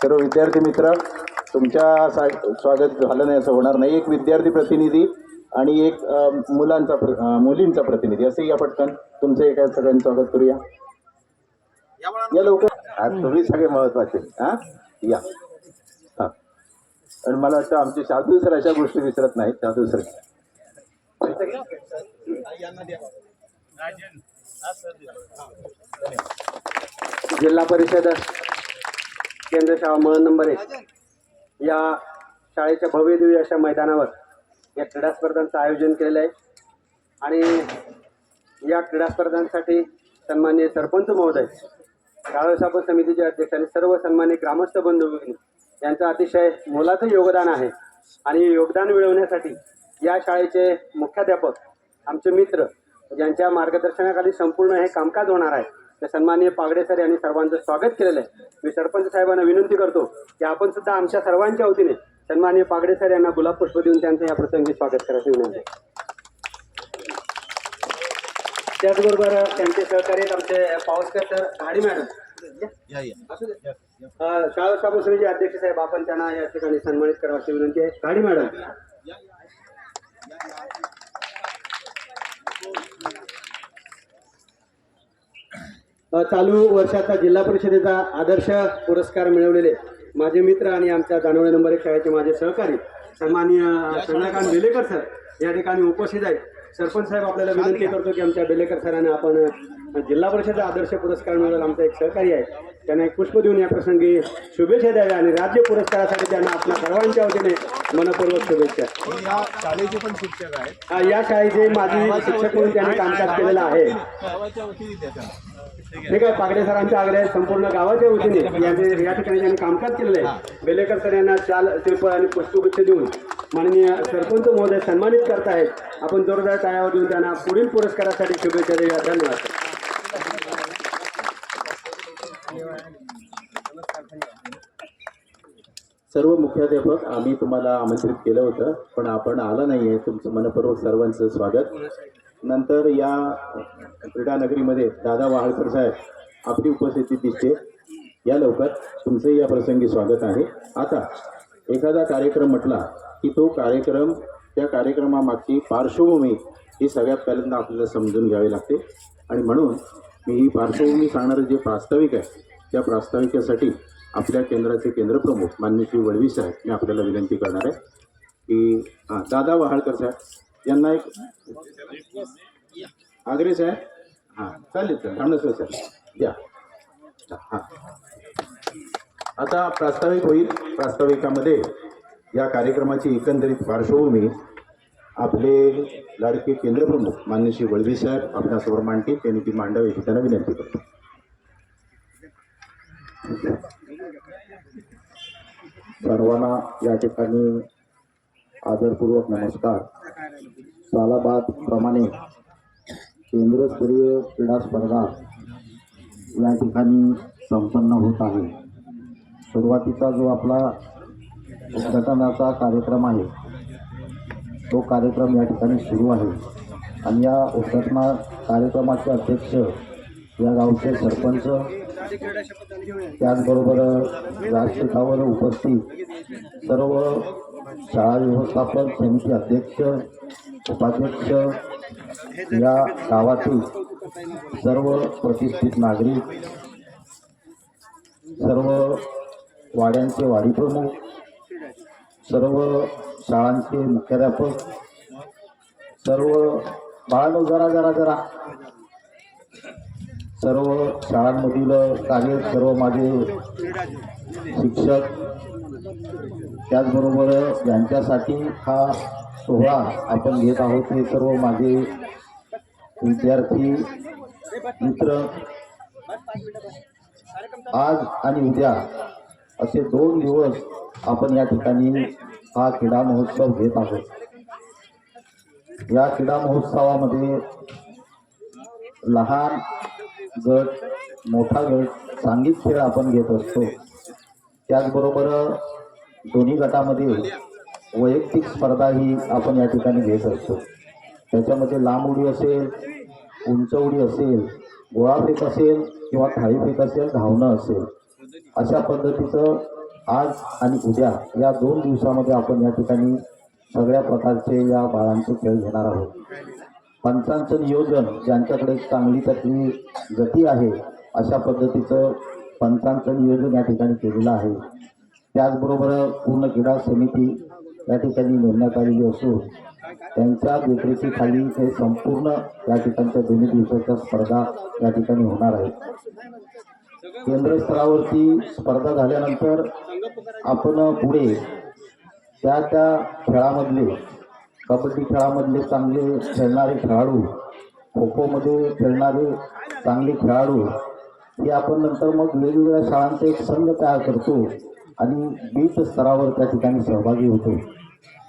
सर्व विद्यार्थी मित्र, तुमच्या स्वागत झालं नाही असं होणार नाही. एक विद्यार्थी प्रतिनिधी आणि एक मुलींचा प्रतिनिधी असे या पटकन तुमचं एका सगळ्यांचं स्वागत करूया. या लवकर, तुम्ही सगळे महत्वाचे. या. आणि मला वाटतं आमचे शादू सर अशा गोष्टी विसरत नाहीत. शादू सर जिल्हा परिषद केंद्र शाळा मळण नंबर 1 या शाळेच्या भव्यदिव्य अशा मैदानावर या क्रीडा स्पर्धांचं आयोजन केलेलं आहे. आणि या क्रीडा स्पर्धांसाठी सन्माननीय सरपंच महोदय, शाळा व्यवस्थापन समितीचे अध्यक्ष आणि सर्व सन्माननीय ग्रामस्थ बंधू यांचं अतिशय मोलाचं योगदान आहे. आणि योगदान मिळवण्यासाठी या शाळेचे मुख्याध्यापक, आमचे मित्र, ज्यांच्या मार्गदर्शनाखाली संपूर्ण हे कामकाज होणार आहे, ते सन्माननीय पागडे सर यांनी सर्वांचं स्वागत केलेलं आहे. मी सरपंच साहेबांना विनंती करतो की आपण सुद्धा आमच्या सर्वांच्या वतीने सन्माननीय पागडे सर यांना गुलाब पुष्प देऊन त्यांचं या प्रसंगी स्वागत करायची विनंती. त्याचबरोबर त्यांचे सहकारी आमचे पावसकर सर, घाडी मॅडम, शाळा व्यवस्थापन समितीचे अध्यक्ष साहेब, आपण त्यांना या ठिकाणी सन्मानित करावयाची विनंती आहे. घाडी मॅडम. चालू वर्षाचा जिल्हा परिषदेचा आदर्श पुरस्कार मिळवलेले माझे मित्र आणि आमच्या जानवळे नंबर 1 शाळेचे माझे सहकारी सन्माननीय चंद्रकांत बेलेकर सर या ठिकाणी उपस्थित आहेत. सरपंच साहेब, आपल्याला विनंती करतो की आमच्या बेलेकर सरांना आपण जिल्हा परिषदेचा आदर्श पुरस्कार मिळवलेला आमचा एक सहकारी आहे, त्यांना एक पुष्प देऊन या प्रसंगी शुभेच्छा द्याव्या आणि राज्य पुरस्कारासाठी त्यांना आपल्या सर्वांच्या वतीने मनपूर्वक शुभेच्छा. या शाळेचे पण शिक्षक आहेत. या शाळेचे माजी शिक्षक म्हणून त्यांनी कामकाज केलेलं आहे. ठीक आहे. पागडे सरांच्या आग्रह संपूर्ण गावाच्या वतीने या ठिकाणी त्यांनी कामकाज केलेलं आहे. बेलेकर सर यांना शाल, श्रीफळ आणि पुष्पगुच्छ देऊन माननीय सरपंच महोदय सन्मानित करतायत. आपण जोरदार टाळ्या देऊन त्यांना पुढील पुरस्कारासाठी शुभेच्छा देऊया. धन्यवाद. सर्व मुख्याध्यापक, आम्ही तुम्हाला आमंत्रित केलं होतं पण आपण आला नाहीये. तुमचं मनपूर्वक सर्वांचं स्वागत. नंतर या क्रीडा नगरीमध्ये दादा वहाळकर साहेब आपली उपस्थिती दिसते. या लवकर, तुमचं या प्रसंगी स्वागत आहे. आता एखादा कार्यक्रम म्हटला की तो कार्यक्रम, त्या कार्यक्रमामागची पार्श्वभूमी ही सगळ्यात पहिल्यांदा आपल्याला समजून घ्यावी लागते. आणि म्हणून मी ही पार्श्वभूमी सांगणारं जे प्रास्ताविक आहे, त्या प्रास्ताविकेसाठी आपल्या केंद्राचे केंद्रप्रमुख माननीय श्री वळवी साहेब मी आपल्याला विनंती करणार आहे की दादा वहाळकर साहेब यांना एक आग्रे साहेब. चालेल थांबणं सर द्या. आता प्रास्ताविक होईल. प्रास्ताविकामध्ये या कार्यक्रमाची एकंदरीत पार्श्वभूमी आपले लाडके केंद्रप्रमुख माननीय श्री वळवी साहेब आपल्यासमोर मांडतील. त्यांनी ती मांडावी अशी त्यांना विनंती करतो. सर्वांना या ठिकाणी आदरपूर्वक नमस्कार. सालाबाद प्रमाणे केंद्रस्तरीय क्रीडा स्पर्धा या ठिकाणी संपन्न होत आहे. सुरुवातीचा जो आपला उद्घाटनाचा कार्यक्रम आहे तो कार्यक्रम या ठिकाणी सुरू आहे. आणि या उद्घाटना कार्यक्रमाचे अध्यक्ष या गावचे सरपंच, त्याचबरोबर व्यासपीठावर उपस्थित सर्व शाळा व्यवस्थापन समिती अध्यक्ष, उपाध्यक्ष, या गावातील सर्व प्रतिष्ठित नागरिक, सर्व वाड्यांचे वाडी प्रमुख, सर्व शाळांचे मुख्याध्यापक, सर्व बाळांनो जरा सर्व शाळांमधील कार्य, सर्व माझे शिक्षक, त्याचबरोबर ज्यांच्यासाठी हा सोहळा आपण घेत आहोत ते सर्व माझे विद्यार्थी मित्र. आज आणि उद्या असे 2 दिवस आपण या ठिकाणी हा क्रीडा महोत्सव घेत आहोत. या क्रीडा महोत्सवामध्ये लहान गट, मोठा गट, सांघिक खेळ आपण घेत असतो. त्याचबरोबर दोन्ही गटामध्ये वैयक्तिक स्पर्धाही आपण या ठिकाणी घेत असतो. त्याच्यामध्ये लांब उडी असेल, उंच उडी असेल, गोळाफेक असेल किंवा थाळीफेक असेल, धावणं असेल, अशा पद्धतीचं आज आणि उद्या या 2 दिवसामध्ये आपण या ठिकाणी सगळ्या प्रकारचे या बाळांचे खेळ घेणार आहोत. पंचांचं नियोजन ज्यांच्याकडे चांगली त्यातली गती आहे अशा पद्धतीचं पंचांचं नियोजन या ठिकाणी केलेलं आहे. त्याचबरोबर पूर्ण क्रीडा समिती या ठिकाणी नेमण्यात आलेली असून त्यांच्या देखरेखीखाली हे संपूर्ण या ठिकाणच्या 2 दिवसाच्या स्पर्धा या ठिकाणी होणार आहेत. केंद्र स्तरावरती स्पर्धा झाल्यानंतर आपण पुढे त्या खेळामधले कबड्डी खेळामधले चांगले खेळणारे खेळाडू, खो खोमध्ये खेळणारे चांगले खेळाडू हे आपण नंतर मग वेगवेगळ्या शाळांचा एक संघ तयार करतो आणि बीट स्तरावर त्या ठिकाणी सहभागी होतो.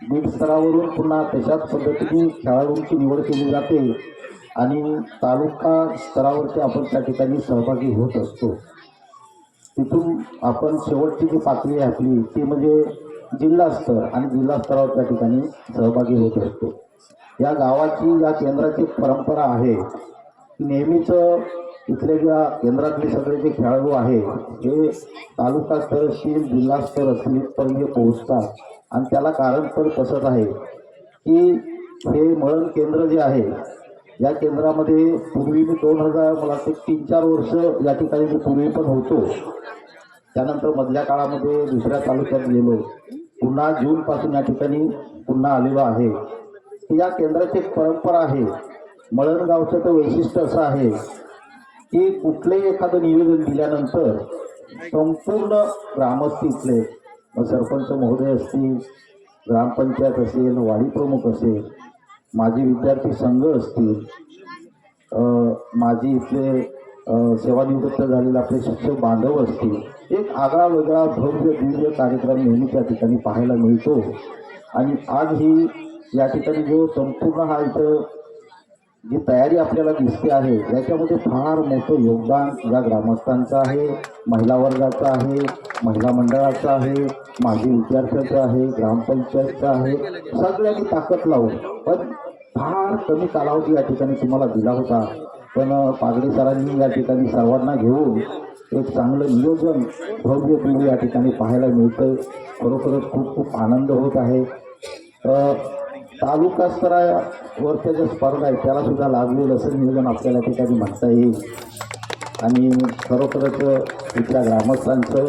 बीट स्तरावरून पुन्हा तशाच पद्धतीने खेळाडूंची निवड केली जाते आणि तालुका स्तरावरती आपण त्या ठिकाणी सहभागी होत असतो. तिथून आपण शेवटची जी पातळी आहे आपली ती म्हणजे जिल्हा स्तर आणि जिल्हा स्तरावर त्या ठिकाणी सहभागी होत असतो. या गावाची या केंद्राची परंपरा आहे की नेहमीच इथले ज्या केंद्रातले सगळे जे खेळाडू आहे हे तालुका स्तर असतील जिल्हा स्तर असतील पण हे पोहोचतात. आणि त्याला कारण पण तसंच आहे की हे मळण केंद्र जे आहे या केंद्रामध्ये पूर्वी मी 2000 मला वाटते 3-4 वर्ष या ठिकाणी मी पूर्वी पण होतो. त्यानंतर मधल्या काळामध्ये दुसऱ्या तालुक्यात गेलो, पुन्हा जूनपासून या ठिकाणी पुन्हा आलेलो आहे. या केंद्राची एक परंपरा आहे. मळण गावचं तर वैशिष्ट्य असं आहे की कुठलेही एखादं निवेदन दिल्यानंतर संपूर्ण ग्रामस्थ इथले सरपंच महोदय असतील, ग्रामपंचायत असेल, वाडी प्रमुख असेल, माजी विद्यार्थी संघ असतील, माजी इथले सेवानिवृत्त झालेले आपले शिक्षक बांधव असतील, एक आगळा वेगळा भव्य दिव्य कार्यक्रम नेहमी त्या ठिकाणी पाहायला मिळतो. आणि आज ही या ठिकाणी जो संपूर्ण हा इथं जी तयारी आपल्याला दिसते आहे याच्यामध्ये फार मोठं योगदान या ग्रामस्थांचं आहे, महिला वर्गाचं आहे, महिला मंडळाचं आहे, माजी विद्यार्थ्याचं आहे, ग्रामपंचायतचं आहे. सगळ्यांनी ताकद लावून पण फार कमी कालावधी या ठिकाणी तुम्हाला दिला होता. पण पागडे सरांनी या ठिकाणी सर्वांना घेऊन एक चांगलं नियोजन भव्य दिव्य या ठिकाणी पाहायला मिळतं. खरोखरच खूप खूप आनंद होत आहे. तालुका स्तरावरच्या ज्या स्पर्धा आहेत त्याला सुद्धा लागलेलं असं नियोजन आपल्याला ठिकाणी म्हणता येईल. आणि खरोखरच इथल्या ग्रामस्थांचं,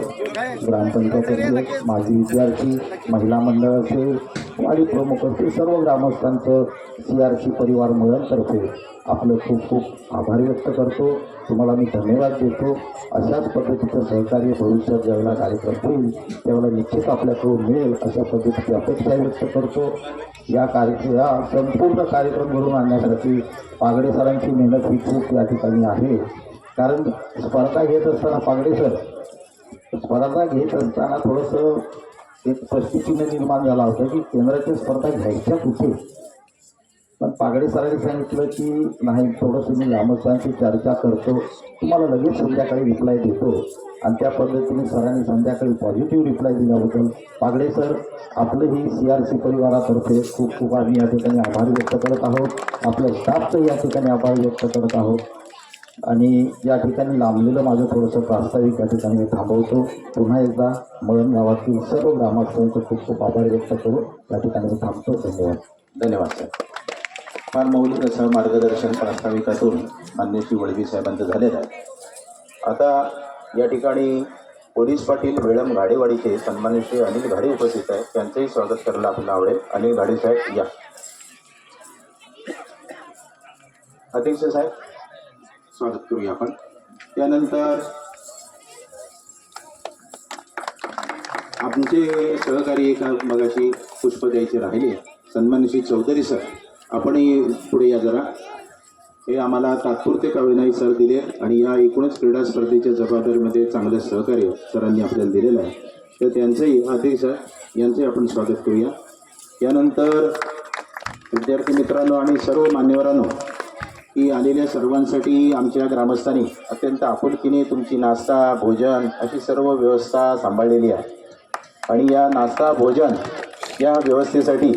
ग्रामपंचायतीचे माजी विद्यार्थी, महिला मंडळ असेल, वाडी प्रमुख असेल, सर्व ग्रामस्थांचं CRC परिवार मळणतर्फे आपलं खूप खूप आभार व्यक्त करतो. तुम्हाला मी धन्यवाद देतो. अशाच पद्धतीचं सहकार्य भविष्यात ज्यावेळेला कार्यक्रम होईल त्यावेळेला निश्चित आपल्याकडून मिळेल अशा पद्धतीची अपेक्षा व्यक्त करतो. या संपूर्ण कार्यक्रम घडून आणण्यासाठी पागडे सरांची मेहनत ही खूप या ठिकाणी आहे. कारण स्पर्धा घेत असताना पागडे सर स्पर्धा घेत असताना थोडंसं एक परिस्थितीने निर्माण झाला होता की केंद्राच्या स्पर्धा घ्यायच्या कुठे. पण पागडे सरांनी सांगितलं की नाही, थोडंसं मी ग्रामस्थांशी चर्चा करतो, तुम्हाला लगेच संध्याकाळी रिप्लाय देतो. आणि त्या पद्धतीने सरांनी संध्याकाळी पॉझिटिव्ह रिप्लाय दिल्याबद्दल पागडे सर आपलं ही CRC परिवारातर्फे खूप खूप आम्ही या ठिकाणी आभार व्यक्त करत आहोत. आपल्या स्टाफचं या ठिकाणी आभार व्यक्त करत आहोत. आणि या ठिकाणी लांबलेलं माझं थोडंसं प्रास्ताविक या ठिकाणी मी थांबवतो. पुन्हा एकदा मळण गावातील सर्व ग्रामस्थांचं खूप खूप आभार व्यक्त करून या ठिकाणी मी थांबतो. धन्यवाद. धन्यवाद सर. फार मौलिक असं मार्गदर्शन प्रास्ताविकातून मान्य श्री वळवी साहेबांचं झालेलं आहे. आता या ठिकाणी पोलीस पाटील वेळम घाडेवाडीचे सन्मान्य श्री अनिल घाडे उपस्थित आहेत. त्यांचंही स्वागत करायला आपल्याला आवडेल. अनिल घाडे साहेब या. अध्यक्ष साहेब स्वागत करूया आपण. त्यानंतर आमचे सहकारी एका मगाशी पुष्प द्यायचे राहिले सन्मान्य श्री चौधरी सर, आपणही पुढे या जरा. हे आम्हाला तात्पुरते कावेनाई सर दिले आणि या एकूणच क्रीडा स्पर्धेच्या जबाबदारीमध्ये चांगलं सहकार्य सरांनी आपल्याला दिलेलं आहे. तर त्यांचंही अध्यक्ष सर यांचंही आपण स्वागत करूया. यानंतर विद्यार्थी मित्रांनो आणि सर्व मान्यवरांनो, की आलेल्या सर्वांसाठी आमच्या ग्रामस्थांनी अत्यंत आपुलकीने तुमची नाश्ता भोजन अशी सर्व व्यवस्था सांभाळलेली आहे. आणि या नाश्ता भोजन या व्यवस्थेसाठी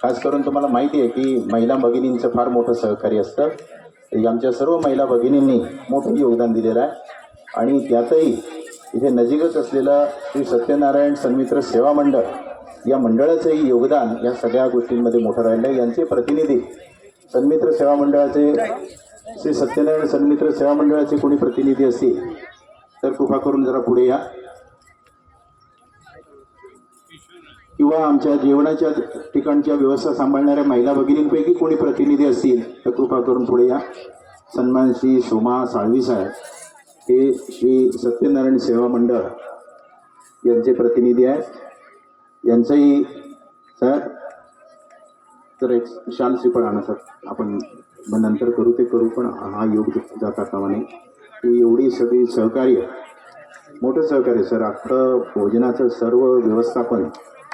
खास करून तुम्हाला माहिती आहे की महिला भगिनींचं फार मोठं सहकार्य असतं. आमच्या सर्व महिला भगिनींनी मोठं योगदान दिलेलं आहे. आणि त्यातही इथे नजीकच असलेलं श्री सत्यनारायण सन्मित्र सेवा मंडळ या मंडळाचंही योगदान या सगळ्या गोष्टींमध्ये मोठं राहिलं आहे. यांचे प्रतिनिधी सन्मित्र सेवा मंडळाचे श्री सत्यनारायण सन्मित्र सेवा मंडळाचे कोणी प्रतिनिधी असतील तर कृपा करून जरा पुढे या, किंवा आमच्या जेवणाच्या ठिकाणच्या व्यवस्था सांभाळणाऱ्या महिला भगिनींपैकी कोणी प्रतिनिधी असतील तर कृपा करून पुढे या. सन्मान श्री सोमा साळवी साहेब हे श्री सत्यनारायण सेवा मंडळ यांचे प्रतिनिधी आहेत. यांचंही सर तर एक शाल श्रीफळ आणा सर, आपण नंतर करू ते करू, पण हा योग जाता कामा नये. ही एवढी सगळी सहकार्य, मोठं सहकार्य सर, अख्खं भोजनाचं सर्व व्यवस्थापन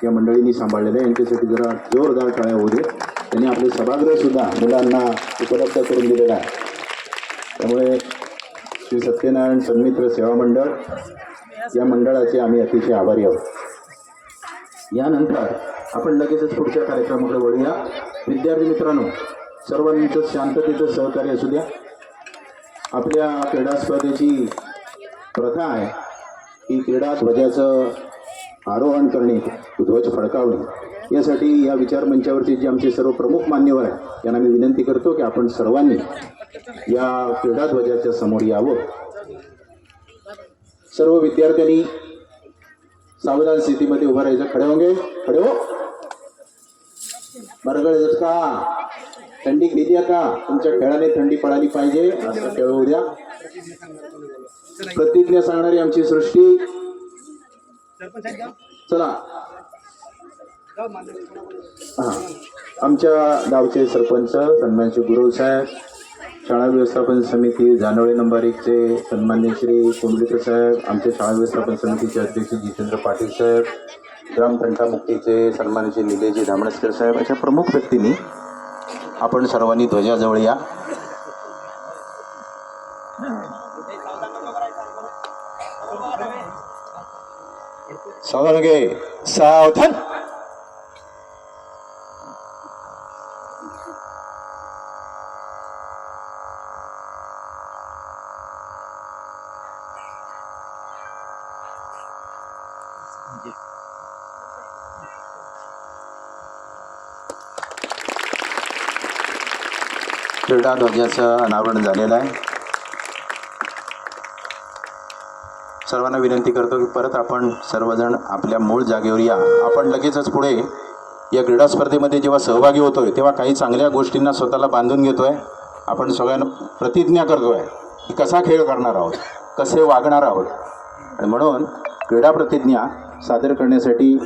या मंडळींनी सांभाळलेलं आहे. यांच्यासाठी जरा जोरदार टाळ्या होऊ दे. त्यांनी आपले सभागृहसुद्धा मुलांना उपलब्ध करून दिलेलं आहे. त्यामुळे श्री सत्यनारायण सन्मित्र सेवा मंडळ या मंडळाचे आम्ही अतिशय आभारी आहोत. यानंतर आपण लगेचच पुढच्या कार्यक्रमाकडे वळूया. विद्यार्थी मित्रांनो, सर्वांचं शांततेचं सहकार्य असू द्या. आपल्या क्रीडा स्पर्धेची प्रथा आहे की क्रीडा ध्वजाचं आरोहण करणे, ध्वज फडकावणे. यासाठी या विचारमंचावरचे जे आमचे सर्व प्रमुख मान्यवर आहेत त्यांना मी विनंती करतो की आपण सर्वांनी या क्रीडा ध्वजाच्या समोर यावं. सर्व विद्यार्थ्यांनी सावधान स्थितीमध्ये उभं राहायचं. खडे होंगे, खडे हो. बरगळ का थंडी घेते का? तुमच्या खेळाने थंडी पडायला पाहिजे असं खेळू द्या. प्रतिज्ञा सांगणारी आमची सृष्टी, चला. हां, आमच्या गावचे सरपंच सन्मानश्री गुरव साहेब, शाळा व्यवस्थापन समिती जानोळे नंबर 1चे सन्मान्य श्री कोंडलीकर साहेब, आमचे शाळा व्यवस्थापन समितीचे अध्यक्ष जितेंद्र पाटील साहेब, ग्राम तंटामुक्तीचे सन्मान्य श्री निलेशजी धामणसकर साहेब, अशा प्रमुख व्यक्तींनी आपण सर्वांनी ध्वजाजवळ या. सावधान घे, सावधान. क्रीडा ध्वजाचं अनावरण झालेलं आहे. सर्वांना विनंती करतो की परत आपण सर्वजण आपल्या मूळ जागेवर या. आपण लगेचच पुढे या क्रीडा स्पर्धेमध्ये जेव्हा सहभागी होतोय तेव्हा काही चांगल्या गोष्टींना स्वतःला बांधून घेतोय. आपण सगळ्यांना प्रतिज्ञा करतोय की कसा खेळ करणार आहोत, कसे वागणार आहोत. आणि म्हणून क्रीडा प्रतिज्ञा सादर करण्यासाठी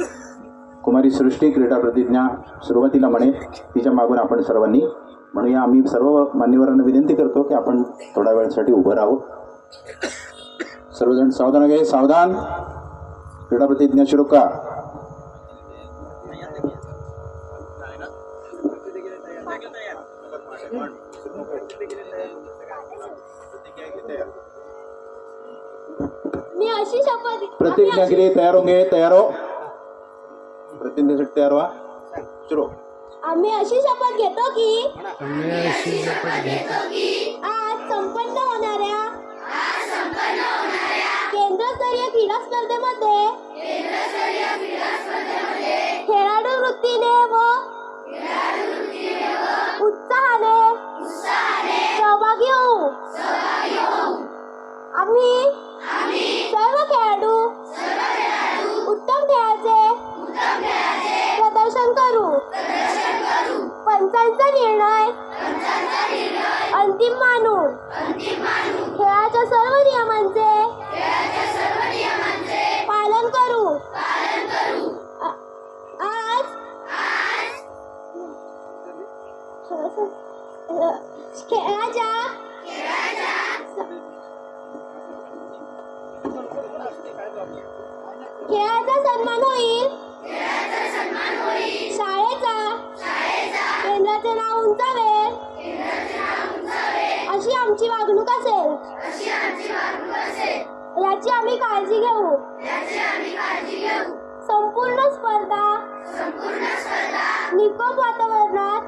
कुमारी सृष्टी क्रीडा प्रतिज्ञा सुरुवातीला म्हणेल, तिच्या मागून आपण सर्वांनी म्हणूया. आम्ही सर्व मान्यवरांना विनंती करतो की आपण थोड्या वेळासाठी उभं राहू. सर्वजण सावधान घे, सावधान. क्रीडा प्रतिज्ञा सुरू का. मी अशी शपथ प्रतिज्ञा के लिए तैयार होंगे. तैयार हो, प्रतिज्ञेसाठी तैयार व्हा. सुरू. आम्ही अशी शपथ घेतो की आज संपन्न होणाऱ्या केंद्रस्तरीय क्रीडा स्पर्धेमध्ये खेळाडू वृत्तीने व उत्साहाने सहभागी होऊ. आम्ही सर्व खेळाडू उत्तम खेळाचे प्रदर्शन करू. पंचांचा निर्णय अंतिम मानून खेळाच्या सर्व नियमांचे पालन करू. आज खेळाचा सन्मान होईल. शाळेचा केंद्राचे नाव उंचावेल अशी आमची वागणूक असेल. याची आम्ही काळजी घेऊ. संपूर्ण स्पर्धा निकोप वातावरणात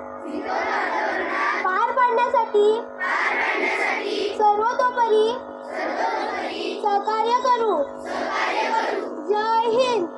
पार पाडण्यासाठी सर्वतोपरी सहकार्य करू. जय हिंद